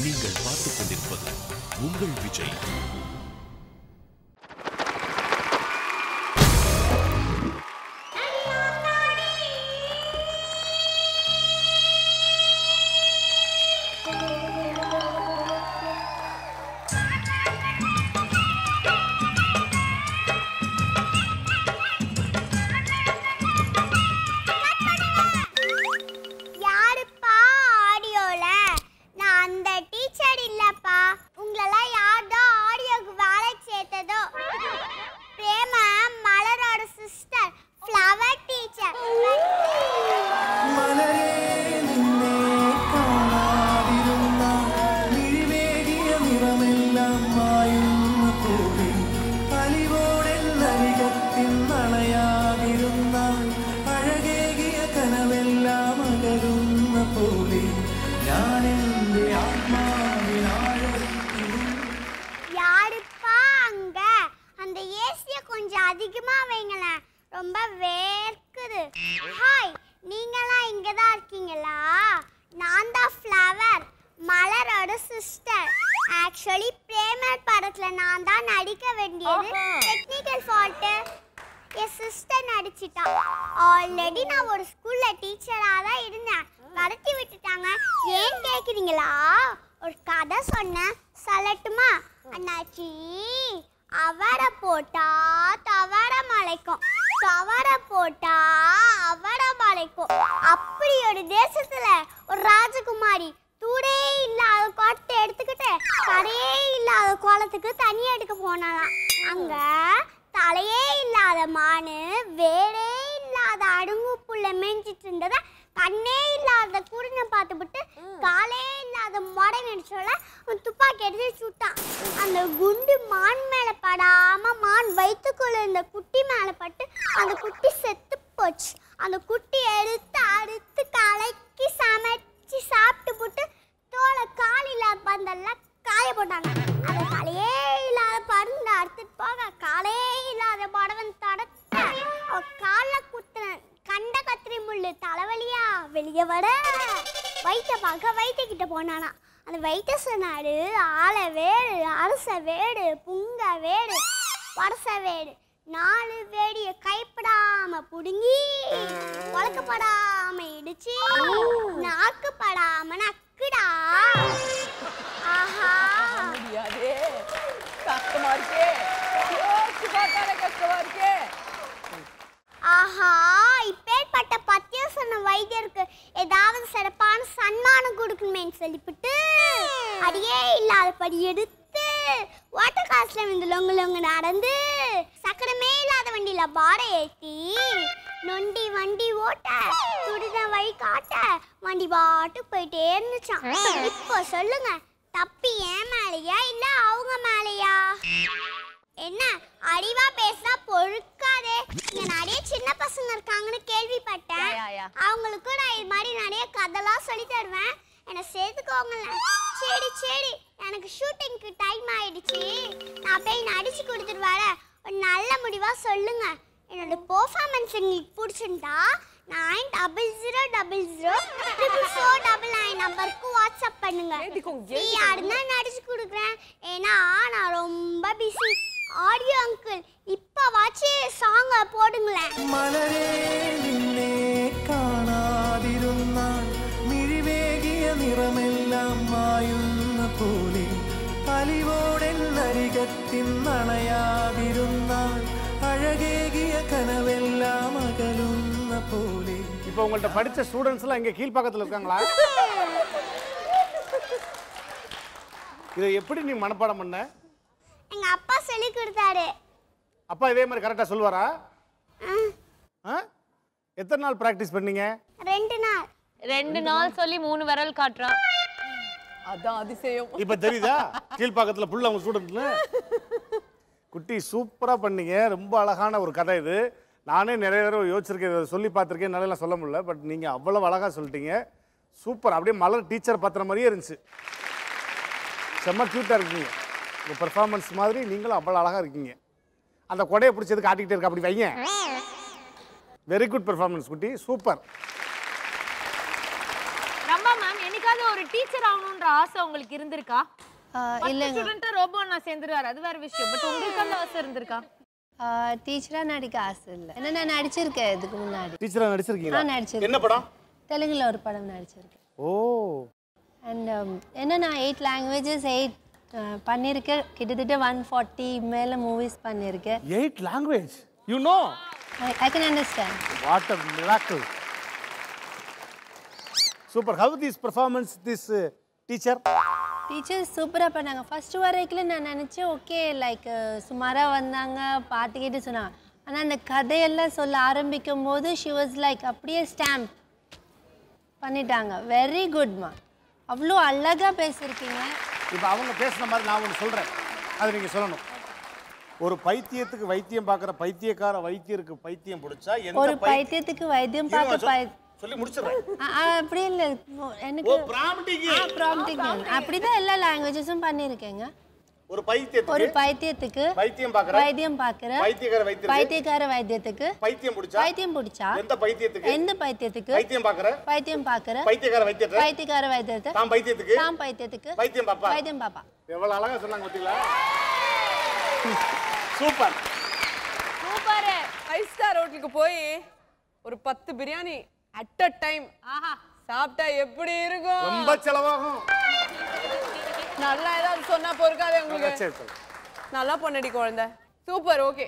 நீங்கள் பார்த்துக் கொண்டிருப்பது உங்கள் விஜய். ஆல்ரெடி நான் ஒரு ஸ்கூல்ல டீச்சரா தான் இருந்தேன். கடத்தி விட்டுட்டாங்க. ஏன் கேக்குறீங்களா? ஒரு கதை சொன்னேன், சொல்லட்டுமா? அண்ணாச்சி, அவரை போட்டா தவற மலைக்கும், தவற போட்டா அவர மலைக்கும். அப்படி ஒரு தேசத்துல ஒரு ராஜகுமாரி தூடே இல்லாத குளத்தை எடுத்துக்கிட்டு கரையே இல்லாத குளத்துக்கு தண்ணி எடுக்க போனாலாம். அங்க தலையே இல்லாத மானு வேறே இல்லாத அடுங்கு புள்ள மேய்ஞ்சிட்டு இருந்தத கண்ணே இல்லாத குருனை பார்த்துவிட்டு காலே இல்லாத மொடை நினைச்சோல துப்பாக்கி எடுத்து சுட்டான். அந்த குண்டு மான் மேல படாம மான் வயிற்றுக்குள்ள இருந்த குட்டி மேல பட்டு அந்த குட்டி செத்து போச்சு. அந்த குட்டி எடுத்து அறுத்து கலக்கி சமைச்சு சாப்பிட்டு போட்டு தோலை கால் இல்லாத பந்தெல்லாம் காய போட்டாங்க. அந்த காலையே இல்லாத பருந்து அறுத்துட்டு போக காலே இல்லாத படவன் தடத்த காலை குத்துன கண்ட கத்திரி முள்ளு தலைவலியா வெளியே வர வைத்த பார்க்க வைத்தியக்கிட்ட போனானா. அந்த வைத்திய சொன்னாரு, ஆளை வேடு, அரச வேடு, புங்க வேடு, வரச வேடு, 4 வேடிய கைப்படாம புடுங்கி வளர்க்கப்படாம இடிச்சு நாக்குப்படாம நக்குடா. ஆஹா, முடியாதே, கஷ்டமா இருக்கே, கஷ்டமா இருக்கே. ஆஹா, இப்பேற்பட்ட பத்தியம் சொன்ன வைத்தியருக்கு ஏதாவது சிறப்பான சன்மானம் கொடுக்கணுமேன்னு சொல்லிவிட்டு அடியே இல்லாதபடி எடுத்து வாட்டர் காசுல வந்து லொங்கு நடந்து சக்கரமே இல்லாத வண்டியில பாரை ஏற்றி நொண்டி வண்டி ஓட்ட துடித வழி காட்ட வண்டி பாட்டு போயிட்டே இருந்துச்சான். இப்போ சொல்லுங்க, தப்பி ஏன் மேலையா இல்ல அவங்க மேலையா? என்ன அறிவா பேசா பொறுக்காதே. இங்க நிறைய சின்ன பசங்க இருக்காங்கன்னு கேள்விப்பட்டேன். அவங்களுக்கு நான் இது மாதிரி நிறைய கதைலாம் சொல்லி தருவேன், என்ன சேர்த்துக்கோங்களேன். சரி சரி, எனக்கு ஷூட்டிங்க்கு டைம் ஆயிடுச்சு, நான் போய் நடிச்சு கொடுத்துருவாரு. ஒரு நல்ல முடிவா சொல்லுங்க. என்னோட பெர்ஃபார்மன்ஸ் உங்களுக்கு பிடிச்சிருந்தா 9000004499 நம்பருக்கு வாட்ஸ்அப் பண்ணுங்க. யாருன்னா நடிச்சு கொடுக்குறேன், ஏன்னா நான் ரொம்ப பிஸி. ஆடியோ அங்கிள், இப்ப வாட்சி சாங்க போடுங்களேன். மலரே நின்னே കാണാതിരുന്നാൽ മിഴിവേകിയ നിറമെല്ലാം മായുന്ന പോലെ അലിവോടെന്നരികത്തിൻ അണയാതിരുന്നാൽ അഴകേകിയ കനവെല്ലാം അകലുന്ന പോലെ. இப்போ உங்கள்ட்ட படிச்ச ஸ்டூடண்ட்ஸ் எல்லாம் இங்க கீழ் பக்கத்துல இருக்காங்களா? இதை எப்படி நீ மனப்பாடம் பண்ண? எங்க அப்பா சொல்லி கொடுத்தாரு. அப்பா இதே மாதிரி கரெக்டா சொல்வாரா? எத்தனை நாள் பிராக்டிஸ் பண்ணீங்க? 2 நாள். 2 நாள் சொல்லி 3 விரல் காட்டுறான். அதான் அதிசயம். இப்ப தெரியுதா கீழ் பக்கத்துல புள்ள உங்க ஸ்டூடண்ட்ல? குட்டி சூப்பரா பண்ணீங்க. ரொம்ப அழகான ஒரு கதை இது. நானே நிறைய தடவை யோசிச்சிருக்கேன், சொல்லி பார்த்துருக்கேன், நல்லா சொல்ல முடியல. பட் நீங்கள் அவ்வளோ அழகாக சொல்லிட்டீங்க. சூப்பர். அப்படியே மலர் டீச்சர் பார்த்துற மாதிரியே இருந்துச்சு. செம்ம க்யூட்டாக இருக்கீங்க. உங்கள் பெர்ஃபார்மன்ஸ் மாதிரி நீங்களும் அவ்வளோ அழகாக இருக்கீங்க. அந்த கொடையை பிடிச்சது காட்டிக்கிட்டே இருக்க, அப்படி வைங்க. வெரி குட் பெர்ஃபார்மன்ஸ் குட்டி, சூப்பர். ரம்பா மேம், என்னைக்காவது ஒரு டீச்சர் ஆகணுன்ற ஆசை உங்களுக்கு இருந்திருக்கா? இல்லைங்க. ஸ்டூடெண்ட்டா ரோபோ நான் சேர்ந்துருவாரு, அது வேற விஷயம். பட் உங்களுக்கு அந்த ஆசை இருந்திருக்கா? டீச்சரா நடிக்க ஆசை இல்லை. ஏன்னா நான் நடிச்சிருக்கேன் இதுக்கு முன்னாடி. டீச்சரா நடிச்சிருக்கீங்களா? நடிச்சிருக்கேன். என்ன படம்? தெலுங்குல ஒரு படம் நடிச்சிருக்கேன். ஓ. அண்ட் என்ன நான் 8 லாங்குவேஜஸ் பண்ணியிருக்கேன். கிட்டத்தட்ட 140 மேலே மூவிஸ் பண்ணியிருக்கேன். 8 language? You know? I can understand. What a miracle. Super. How this performance, this teacher? Teachers சூப்பராக பண்ணாங்க. ஃபர்ஸ்ட் வரைக்கும் நான் நினச்சேன் ஓகே லைக் சுமாராக வந்தாங்க, பாட்டு கேட்டு சொன்னாங்க. ஆனால் அந்த கதையெல்லாம் சொல்ல ஆரம்பிக்கும் போது ஷி வாஸ் லைக் அப்படியே ஸ்டாம்ப் பண்ணிட்டாங்க. வெரி குட்மா. அவ்வளோ அழகாக பேசியிருக்கீங்க. இப்போ அவங்க பேசுன மாதிரி நான் ஒன்று சொல்கிறேன், அது நீங்கள் சொல்லணும். ஒரு பைத்தியத்துக்கு வைத்தியம் பார்க்குற பைத்தியக்கார வைத்தியருக்கு பைத்தியம் பிடிச்சா ஒரு பைத்தியத்துக்கு வைத்தியம் பார்க்க சொல்லி முடிச்சிடுறேன். அப்படி இல்லை எனக்கு ப்ராம்ப்டிங் அப்படிதான் எல்லா லாங்குவேஜஸும் பண்ணியிருக்கேங்க. ஒரு பைத்தியத்துக்கு வைத்தியம் பார்க்குற பைத்தியக்கார வைத்தியத்துக்கு பைத்தியம் பிடிச்சா எந்த பைத்தியத்துக்கு வைத்தியம் பார்க்குற பைத்தியக்கார வைத்தியத்தை தாம் பைத்தியத்துக்கு வைத்தியம் பாப்பா. எவ்வளவு அழகா சொன்னாங்க பாத்தீங்களா? சூப்பர். 5 ஸ்டார் ஹோட்டலுக்கு போய் ஒரு 10 பிரியாணி அட் அ டைம் சாப்பிட்டா எப்படி இருக்கும்? ரொம்ப செலவாகும். நல்லா ஏதாவது சொன்னா பொறுக்காதே உங்களுக்கு. நல்லா பொண்ணடி குழந்தை. சூப்பர். ஓகே.